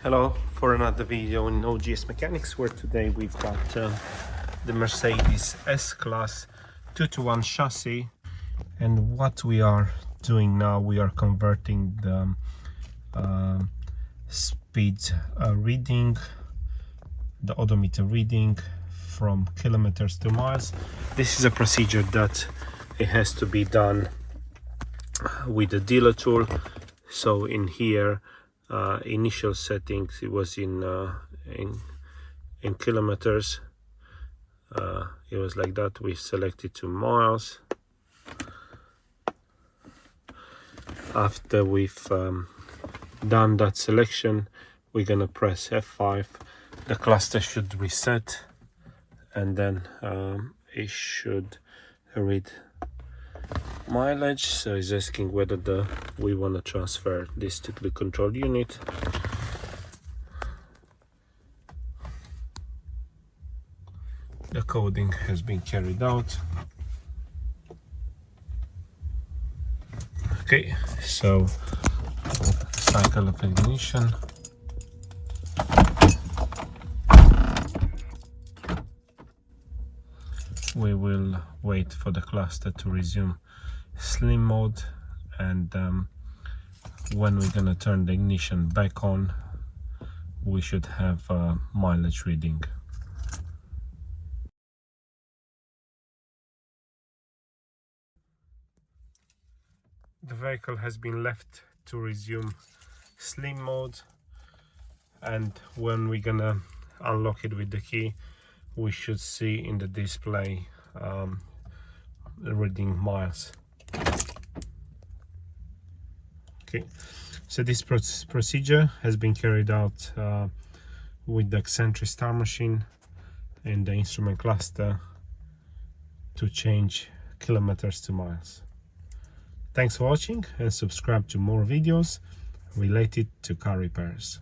Hello for another video in OGS Mechanics, where today we've got the Mercedes S-Class 2-to-1 chassis, and what we are doing now, we are converting the speed reading, the odometer reading from kilometers to miles. This is a procedure that it has to be done with the dealer tool. So in here, initial settings, it was in kilometers. It was like that. We selected to miles. After we've done that selection, we're gonna press F5. The cluster should reset, and then it should read mileage. So it's asking whether we want to transfer this to the control unit. The coding has been carried out. Okay, so cycle of ignition. We will wait for the cluster to resume slim mode, and when we're gonna turn the ignition back on, we should have a mileage reading. The vehicle has been left to resume slim mode, and when we're gonna unlock it with the key, we should see in the display the reading miles. Okay, so this procedure has been carried out with the eccentric star machine and the instrument cluster to change kilometers to miles. Thanks for watching, and subscribe to more videos related to car repairs.